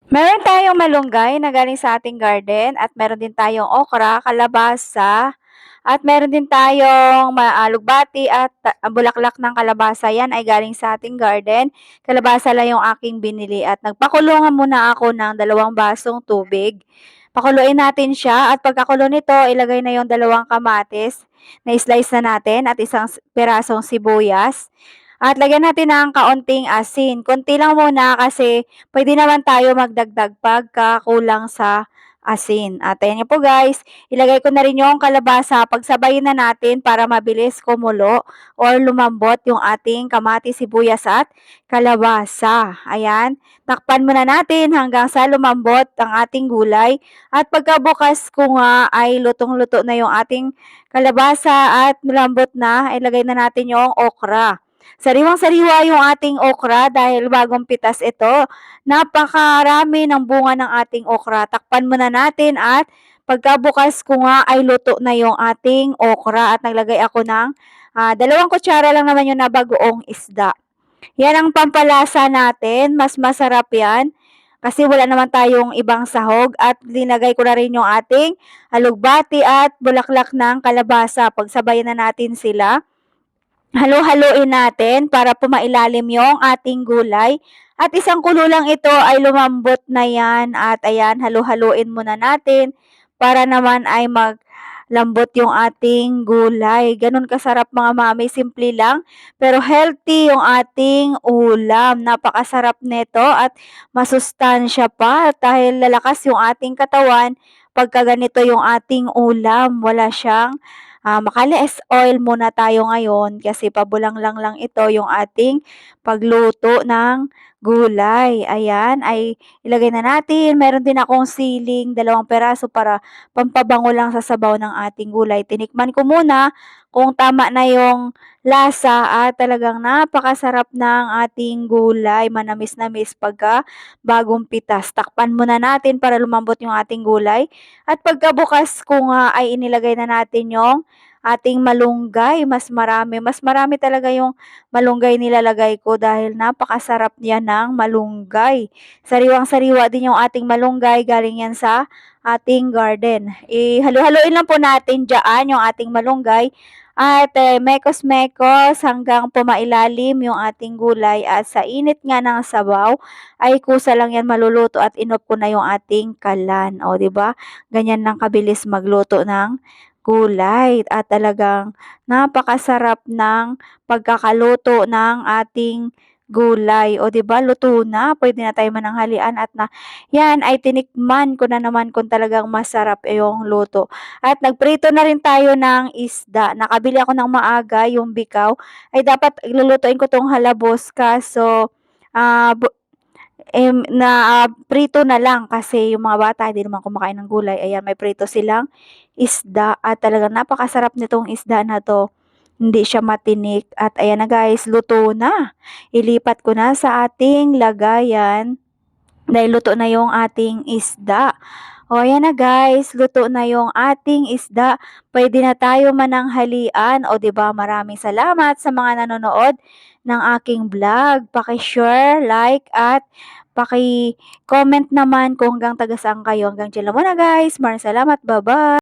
Meron tayong malunggay na galing sa ating garden at meron din tayong okra, kalabasa, at meron din tayong alugbati at bulaklak ng kalabasa. Yan ay galing sa ating garden. Kalabasa lang yung aking binili at nagpakulungan muna ako ng 2 basong tubig. Pakuluin natin siya at pagkakulo nito, ilagay na yung 2 kamatis na slice na natin at isang pirasong sibuyas. At lagyan natin ng kaunting asin. Konti lang muna kasi pwede naman tayo magdagdag pagka kulang sa asin. At ayan po guys, ilagay ko na rin yung kalabasa. Pagsabayin na natin para mabilis kumulo or lumambot yung ating kamatis, sibuyas at kalabasa. Ayan, takpan muna natin hanggang sa lumambot ang ating gulay. At pagkabukas ko nga ay lutong-luto na yung ating kalabasa at malambot na, ilagay na natin yung okra. Sariwang-sariwa yung ating okra dahil bagong pitas ito. Napakarami ng bunga ng ating okra. Takpan muna natin at pagkabukas ko nga ay luto na yung ating okra at naglagay ako ng 2 kutsara lang naman yung nabagoong isda. Yan ang pampalasa natin. Mas masarap yan kasi wala naman tayong ibang sahog at linagay ko na rin yung ating alugbati at bulaklak ng kalabasa. Pagsabayan na natin sila. Halo-haluin natin para pumailalim yung ating gulay. At isang kulo lang ito ay lumambot na yan. At ayan, halo-haluin muna natin para naman ay maglambot yung ating gulay. Ganun kasarap mga mami, simple lang. Pero healthy yung ating ulam. Napakasarap nito at masustansya pa dahil lalakas yung ating katawan pagka ganito yung ating ulam. Wala siyang maka-less oil muna tayo ngayon kasi pabulang lang ito yung ating pagluto ng gulay. Ayan, ay ilagay na natin. Meron din akong siling, 2 peraso para pampabango lang sa sabaw ng ating gulay. Tinikman ko muna kung tama na yung lasa at talagang napakasarap ng ating gulay. Manamis-namis pagka bagong pitas. Takpan muna natin para lumambot yung ating gulay. At pagkabukas ko nga ay inilagay na natin yung ating malunggay. Mas marami talaga yung malunggay nilalagay ko dahil napakasarap niya ng malunggay. Sariwang-sariwa din yung ating malunggay, galing yan sa ating garden. Ihalo-haloin lang po natin dyan yung ating malunggay at mekos-mekos hanggang pumailalim yung ating gulay at sa init nga ng sabaw ay kusa lang yan maluluto at inop ko na yung ating kalan. O, di ba? Ganyan lang kabilis magluto ng gulay at talagang napakasarap ng pagkakaluto ng ating gulay. O 'di ba, luto na, pwede na tayo mananghalian at na yan ay tinikman ko na naman kung talagang masarap yung luto. At nagprito na rin tayo ng isda. Nakabili ako ng maaga, yung bikaw ay dapat lulutuin ko 'tong halabos kaso ah, prito na lang kasi yung mga bata hindi naman kumakain ng gulay. Ayan, may prito silang isda at talagang napakasarap nitong isda na 'to. Hindi siya matinik at ayan na guys, luto na. Ilipat ko na sa ating lagayan dahil luto na yung ating isda. O ayan na guys, luto na yung ating isda. Pwede na tayo mananghalian. O 'di ba? Maraming salamat sa mga nanonood ng aking vlog. Paki-share, like at paki-comment naman kung hanggang taga saan kayo. Hanggang diyan lang muna guys. Maraming salamat. Bye-bye.